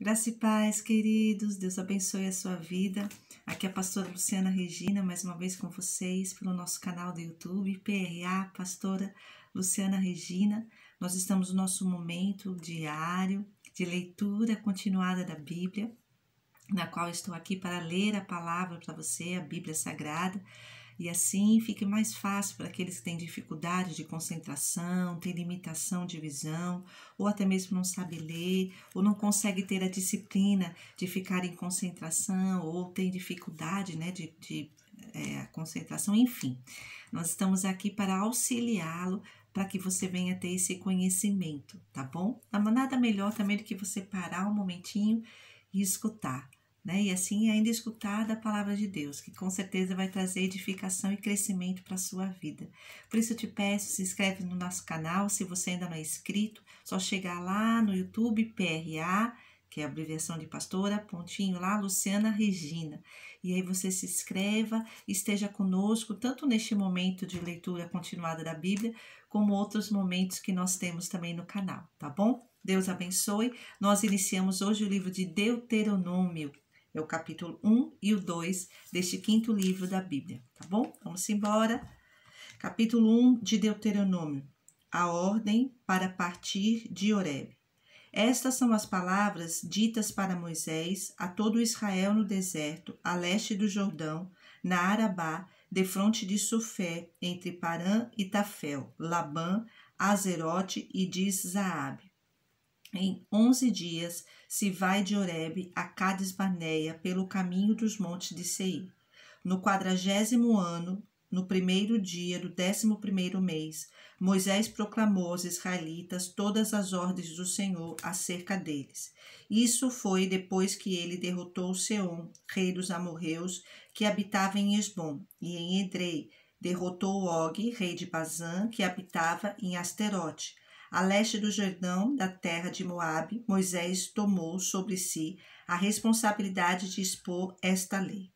Graça e paz, queridos. Deus abençoe a sua vida. Aqui é a pastora Luciana Regina, mais uma vez com vocês, pelo nosso canal do YouTube, PRA, pastora Luciana Regina. Nós estamos no nosso momento diário de leitura continuada da Bíblia, na qual estou aqui para ler a palavra para você, a Bíblia Sagrada, e assim fique mais fácil para aqueles que têm dificuldade de concentração, têm limitação de visão, ou até mesmo não sabe ler, ou não consegue ter a disciplina de ficar em concentração, ou tem dificuldade de concentração, enfim. Nós estamos aqui para auxiliá-lo, para que você venha ter esse conhecimento, tá bom? Nada melhor também do que você parar um momentinho e escutar. E assim ainda escutar da palavra de Deus, que com certeza vai trazer edificação e crescimento para a sua vida. Por isso eu te peço, se inscreve no nosso canal, se você ainda não é inscrito, só chegar lá no YouTube, PRA, que é a abreviação de pastora, pontinho lá, Luciana Regina. E aí você se inscreva, esteja conosco, tanto neste momento de leitura continuada da Bíblia, como outros momentos que nós temos também no canal, tá bom? Deus abençoe. Nós iniciamos hoje o livro de Deuteronômio. É o capítulo 1 e o 2 deste quinto livro da Bíblia, tá bom? Vamos embora. Capítulo 1 de Deuteronômio. A ordem para partir de Horebe. Estas são as palavras ditas para Moisés a todo Israel no deserto, a leste do Jordão, na Arabá, defronte de Sufé, entre Parã e Tafel, Labã, Azerote e Diz-Zaabe. Em 11 dias se vai de Horebe a Cades-Barneia pelo caminho dos montes de Seir. No 40º ano, no primeiro dia do 11º mês, Moisés proclamou aos israelitas todas as ordens do Senhor acerca deles. Isso foi depois que ele derrotou Seom, rei dos amorreus, que habitava em Esbom, e em Edrei, derrotou Og, rei de Bazã, que habitava em Asterote. A leste do Jordão, da terra de Moabe, Moisés tomou sobre si a responsabilidade de expor esta lei.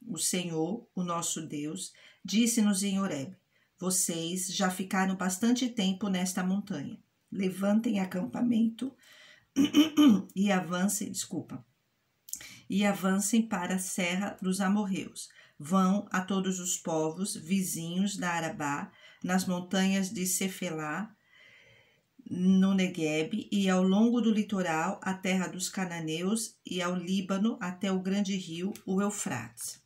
O Senhor, o nosso Deus, disse-nos em Horebe: vocês já ficaram bastante tempo nesta montanha. Levantem acampamento e avancem para a serra dos amorreus. Vão a todos os povos vizinhos da Arabá, nas montanhas de Cefelá, no Neguebe e ao longo do litoral, a terra dos cananeus e ao Líbano até o grande rio, o Eufrates.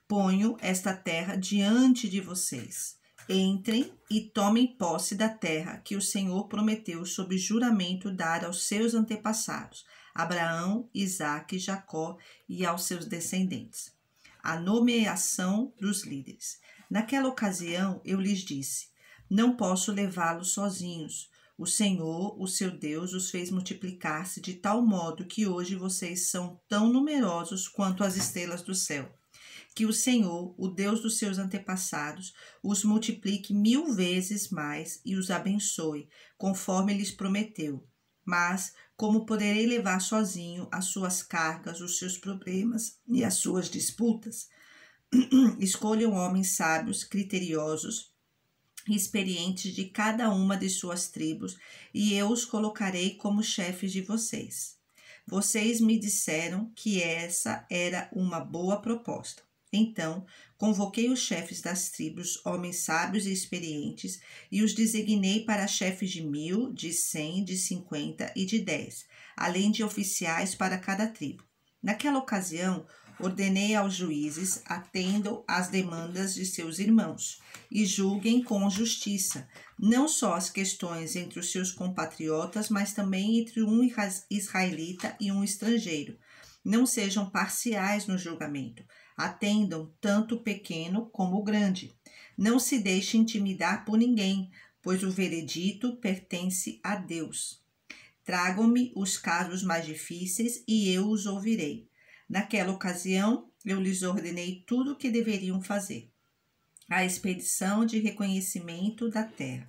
Ponho esta terra diante de vocês. Entrem e tomem posse da terra que o Senhor prometeu sob juramento dar aos seus antepassados, Abraão, Isaque e Jacó, e aos seus descendentes. A nomeação dos líderes. Naquela ocasião eu lhes disse: não posso levá-los sozinhos. O Senhor, o seu Deus, os fez multiplicar-se de tal modo que hoje vocês são tão numerosos quanto as estrelas do céu. Que o Senhor, o Deus dos seus antepassados, os multiplique 1000 vezes mais e os abençoe, conforme lhes prometeu. Mas, como poderei levar sozinho as suas cargas, os seus problemas e as suas disputas? Escolham homens sábios, criteriosos, experientes de cada uma de suas tribos, e eu os colocarei como chefes de vocês. Vocês me disseram que essa era uma boa proposta. Então, convoquei os chefes das tribos, homens sábios e experientes, e os designei para chefes de 1000, de 100, de 50 e de 10, além de oficiais para cada tribo. Naquela ocasião, ordenei aos juízes: atendam às demandas de seus irmãos e julguem com justiça, não só as questões entre os seus compatriotas, mas também entre um israelita e um estrangeiro. Não sejam parciais no julgamento. Atendam tanto o pequeno como o grande. Não se deixe intimidar por ninguém, pois o veredito pertence a Deus. Tragam-me os casos mais difíceis e eu os ouvirei. Naquela ocasião, eu lhes ordenei tudo o que deveriam fazer. A expedição de reconhecimento da terra.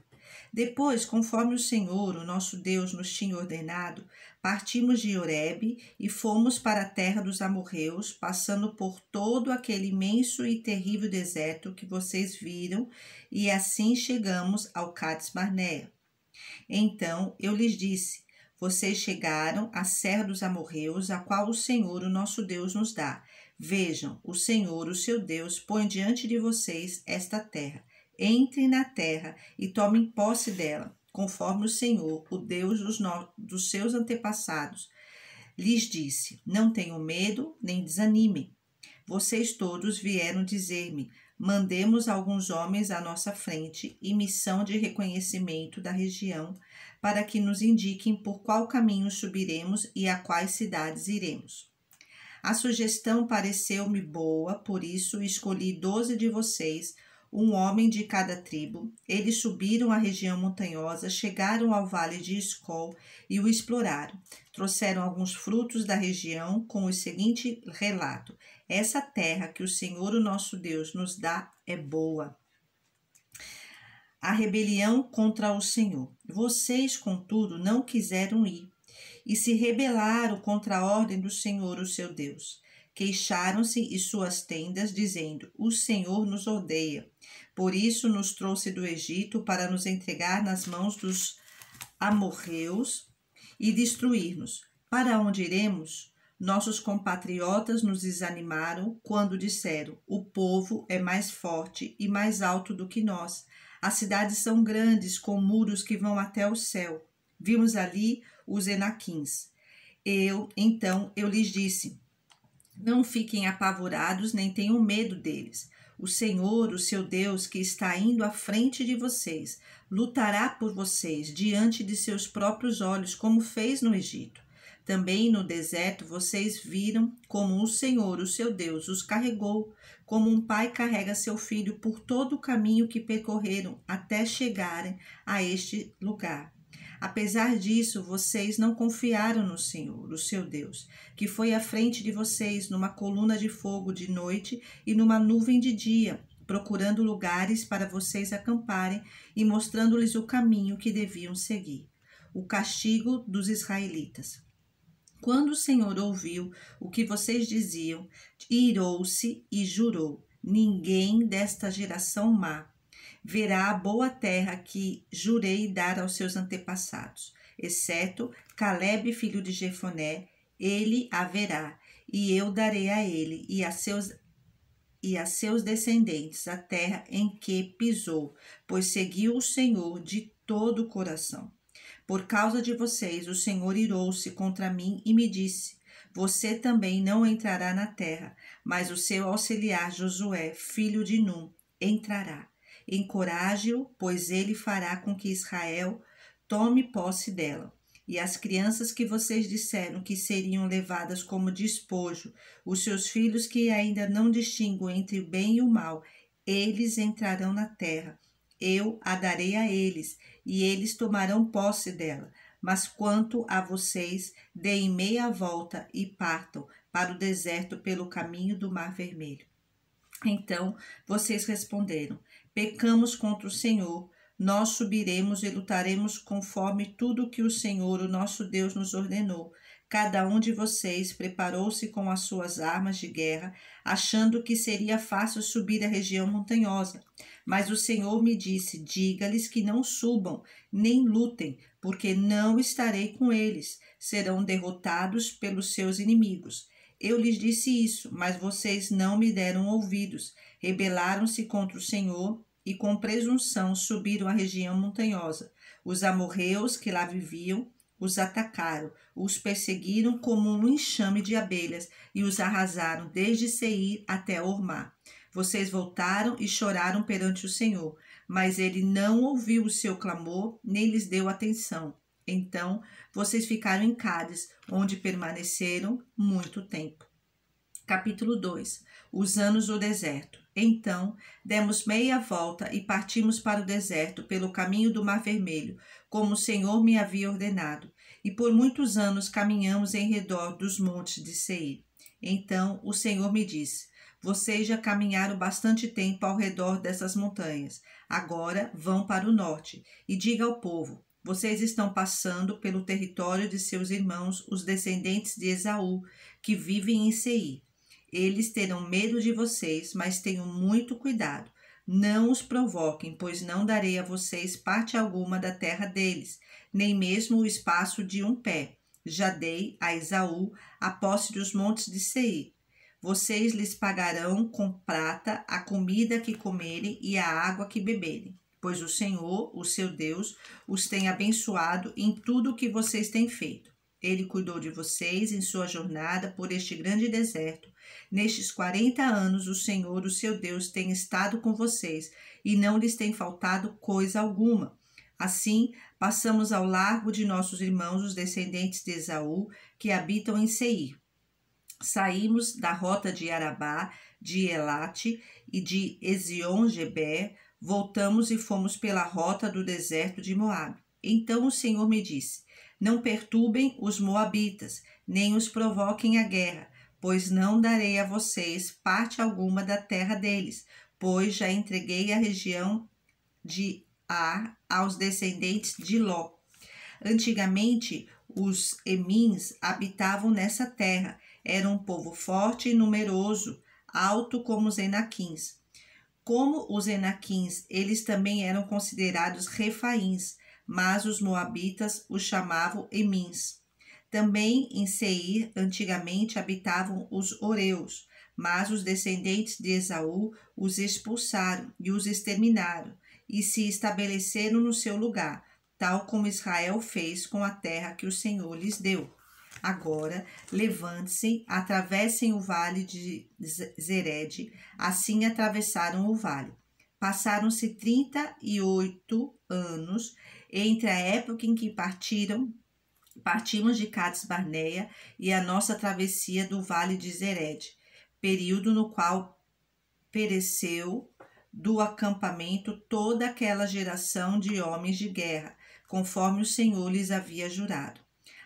Depois, conforme o Senhor, o nosso Deus, nos tinha ordenado, partimos de Horebe e fomos para a terra dos amorreus, passando por todo aquele imenso e terrível deserto que vocês viram, e assim chegamos ao Cades-Barneia. Então eu lhes disse: Vocês chegaram à serra dos amorreus, a qual o Senhor, o nosso Deus, nos dá. Vejam, o Senhor, o seu Deus, põe diante de vocês esta terra. Entrem na terra e tomem posse dela, conforme o Senhor, o Deus dos seus antepassados, lhes disse. Não tenham medo, nem desanimem. Vocês todos vieram dizer-me: mandemos alguns homens à nossa frente em missão de reconhecimento da região, para que nos indiquem por qual caminho subiremos e a quais cidades iremos. A sugestão pareceu-me boa, por isso escolhi 12 de vocês, um homem de cada tribo. Eles subiram a região montanhosa, chegaram ao vale de Escol e o exploraram. Trouxeram alguns frutos da região com o seguinte relato: essa terra que o Senhor, o nosso Deus, nos dá é boa. A rebelião contra o Senhor. Vocês, contudo, não quiseram ir e se rebelaram contra a ordem do Senhor, o seu Deus. Queixaram-se em suas tendas, dizendo: o Senhor nos odeia. Por isso nos trouxe do Egito para nos entregar nas mãos dos amorreus e destruir-nos. Para onde iremos? Nossos compatriotas nos desanimaram quando disseram: o povo é mais forte e mais alto do que nós. As cidades são grandes, com muros que vão até o céu. Vimos ali os Enaquins. Então eu lhes disse: não fiquem apavorados, nem tenham medo deles. O Senhor, o seu Deus, que está indo à frente de vocês, lutará por vocês diante de seus próprios olhos, como fez no Egito. Também no deserto vocês viram como o Senhor, o seu Deus, os carregou, como um pai carrega seu filho por todo o caminho que percorreram até chegarem a este lugar. Apesar disso, vocês não confiaram no Senhor, o seu Deus, que foi à frente de vocês numa coluna de fogo de noite e numa nuvem de dia, procurando lugares para vocês acamparem e mostrando-lhes o caminho que deviam seguir. O castigo dos israelitas. Quando o Senhor ouviu o que vocês diziam, irou-se e jurou: ninguém desta geração má verá a boa terra que jurei dar aos seus antepassados, exceto Calebe, filho de Jefoné. Ele a verá, e eu darei a ele e a seus descendentes a terra em que pisou, pois seguiu o Senhor de todo o coração. Por causa de vocês, o Senhor irou-se contra mim e me disse: você também não entrará na terra, mas o seu auxiliar Josué, filho de Num, entrará. Encoraje-o, pois ele fará com que Israel tome posse dela. E as crianças que vocês disseram que seriam levadas como despojo, os seus filhos que ainda não distinguem entre o bem e o mal, eles entrarão na terra. Eu a darei a eles, e eles tomarão posse dela. Mas quanto a vocês, deem meia volta e partam para o deserto pelo caminho do Mar Vermelho. Então vocês responderam: pecamos contra o Senhor. Nós subiremos e lutaremos conforme tudo que o Senhor, o nosso Deus, nos ordenou. Cada um de vocês preparou-se com as suas armas de guerra, achando que seria fácil subir a região montanhosa. Mas o Senhor me disse: diga-lhes que não subam, nem lutem, porque não estarei com eles. Serão derrotados pelos seus inimigos. Eu lhes disse isso, mas vocês não me deram ouvidos. Rebelaram-se contra o Senhor e com presunção subiram a região montanhosa. Os amorreus que lá viviam os atacaram, os perseguiram como um enxame de abelhas e os arrasaram desde Seir até Ormá. Vocês voltaram e choraram perante o Senhor, mas ele não ouviu o seu clamor, nem lhes deu atenção. Então vocês ficaram em Cádiz, onde permaneceram muito tempo. Capítulo 2. Os anos do deserto. Então demos meia volta e partimos para o deserto pelo caminho do Mar Vermelho, como o Senhor me havia ordenado, e por muitos anos caminhamos em redor dos montes de Seir. Então o Senhor me disse: vocês já caminharam bastante tempo ao redor dessas montanhas. Agora vão para o norte e diga ao povo: vocês estão passando pelo território de seus irmãos, os descendentes de Esaú, que vivem em Seir. Eles terão medo de vocês, mas tenham muito cuidado. Não os provoquem, pois não darei a vocês parte alguma da terra deles, nem mesmo o espaço de um pé. Já dei a Esaú a posse dos montes de Seir. Vocês lhes pagarão com prata a comida que comerem e a água que beberem, pois o Senhor, o seu Deus, os tem abençoado em tudo o que vocês têm feito. Ele cuidou de vocês em sua jornada por este grande deserto. Nestes 40 anos, o Senhor, o seu Deus, tem estado com vocês e não lhes tem faltado coisa alguma. Assim, passamos ao largo de nossos irmãos, os descendentes de Esaú, que habitam em Seir. Saímos da rota de Arabá, de Elate e de Ezion-Geber, voltamos e fomos pela rota do deserto de Moabe. Então o Senhor me disse: não perturbem os moabitas, nem os provoquem a guerra, pois não darei a vocês parte alguma da terra deles, pois já entreguei a região de Ar aos descendentes de Ló. Antigamente, os Emins habitavam nessa terra. Era um povo forte e numeroso, alto como os Enaquins. Como os Enaquins, eles também eram considerados refaíns, mas os moabitas os chamavam Emins. Também em Seir, antigamente, habitavam os Oreus, mas os descendentes de Esaú os expulsaram e os exterminaram, e se estabeleceram no seu lugar, tal como Israel fez com a terra que o Senhor lhes deu. Agora, levante-se, atravessem o vale de Zered. Assim atravessaram o vale. Passaram-se 38 anos entre a época em que partimos de Cades Barneia e a nossa travessia do vale de Zered, período no qual pereceu do acampamento toda aquela geração de homens de guerra, conforme o Senhor lhes havia jurado.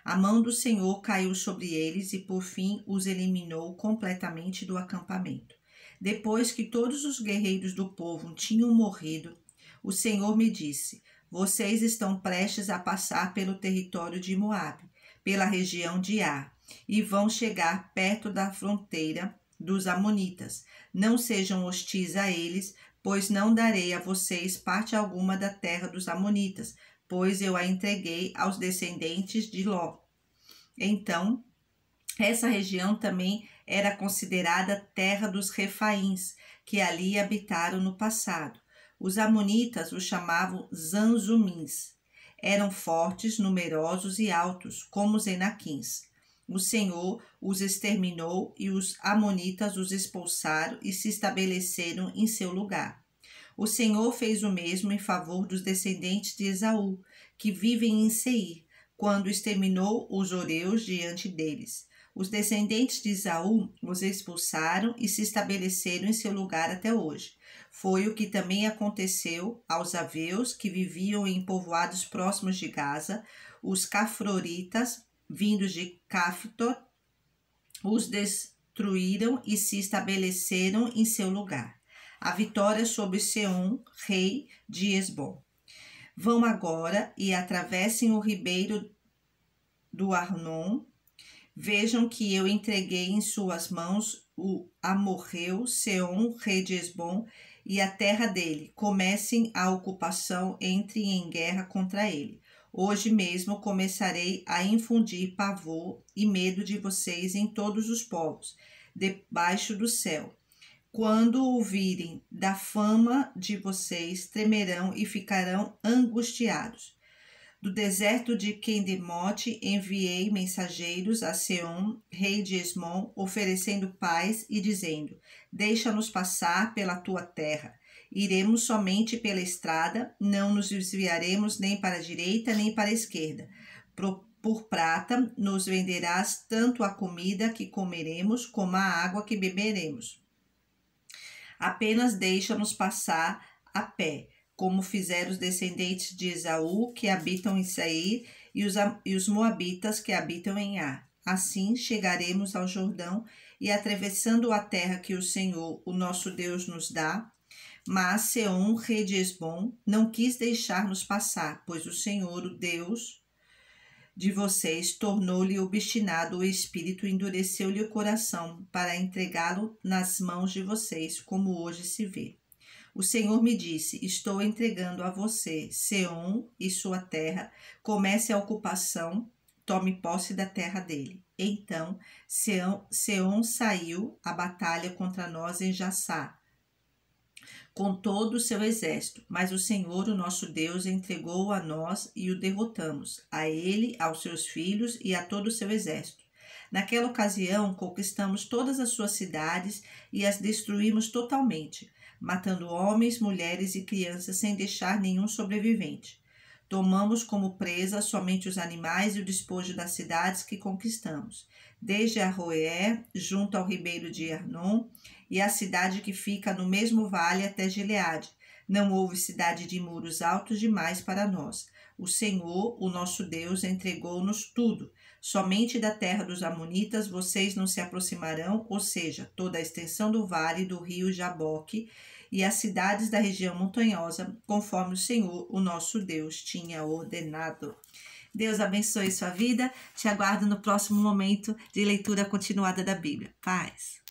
A mão do Senhor caiu sobre eles e, por fim, os eliminou completamente do acampamento. Depois que todos os guerreiros do povo tinham morrido, o Senhor me disse: vocês estão prestes a passar pelo território de Moabe, pela região de Ar, e vão chegar perto da fronteira dos amonitas. Não sejam hostis a eles, pois não darei a vocês parte alguma da terra dos amonitas, pois eu a entreguei aos descendentes de Ló. Então, essa região também era considerada terra dos refaíns, que ali habitaram no passado. Os amonitas os chamavam Zanzumins. Eram fortes, numerosos e altos, como os Enaquins. O Senhor os exterminou e os amonitas os expulsaram e se estabeleceram em seu lugar. O Senhor fez o mesmo em favor dos descendentes de Esaú, que vivem em Seir, quando exterminou os Oreus diante deles. Os descendentes de Esaú os expulsaram e se estabeleceram em seu lugar até hoje. Foi o que também aconteceu aos Aveus, que viviam em povoados próximos de Gaza. Os Cafroritas, vindos de Caftor, os destruíram e se estabeleceram em seu lugar. A vitória sobre Seom, rei de Hesbom. Vão agora e atravessem o ribeiro do Arnon. Vejam que eu entreguei em suas mãos o amorreu, Seom, rei de Hesbom, e a terra dele. Comecem a ocupação, entrem em guerra contra ele. Hoje mesmo começarei a infundir pavor e medo de vocês em todos os povos, debaixo do céu. Quando ouvirem da fama de vocês, tremerão e ficarão angustiados. Do deserto de Quendemote enviei mensageiros a Seom, rei de Hesbom, oferecendo paz e dizendo: deixa-nos passar pela tua terra. Iremos somente pela estrada, não nos desviaremos nem para a direita nem para a esquerda. Por prata nos venderás tanto a comida que comeremos como a água que beberemos. Apenas deixa-nos passar a pé, como fizeram os descendentes de Esaú, que habitam em Seir, e os moabitas, que habitam em Ar. Assim chegaremos ao Jordão, e atravessando a terra que o Senhor, o nosso Deus, nos dá. Mas Seom, rei de Hesbom, não quis deixar-nos passar, pois o Senhor, o Deus de vocês, tornou-lhe obstinado o espírito e endureceu-lhe o coração, para entregá-lo nas mãos de vocês, como hoje se vê. O Senhor me disse: estou entregando a você Seom e sua terra, comece a ocupação, tome posse da terra dele. Então Seom saiu à batalha contra nós em Jassá, com todo o seu exército, mas o Senhor, o nosso Deus, entregou a nós e o derrotamos, a ele, aos seus filhos e a todo o seu exército. Naquela ocasião, conquistamos todas as suas cidades e as destruímos totalmente, matando homens, mulheres e crianças sem deixar nenhum sobrevivente. Tomamos como presa somente os animais e o despojo das cidades que conquistamos, desde Aroer, junto ao ribeiro de Arnon, e a cidade que fica no mesmo vale até Gileade. Não houve cidade de muros altos demais para nós. O Senhor, o nosso Deus, entregou-nos tudo. Somente da terra dos amonitas vocês não se aproximarão, ou seja, toda a extensão do vale do rio Jaboque e as cidades da região montanhosa, conforme o Senhor, o nosso Deus, tinha ordenado. Deus abençoe sua vida. Te aguardo no próximo momento de leitura continuada da Bíblia. Paz.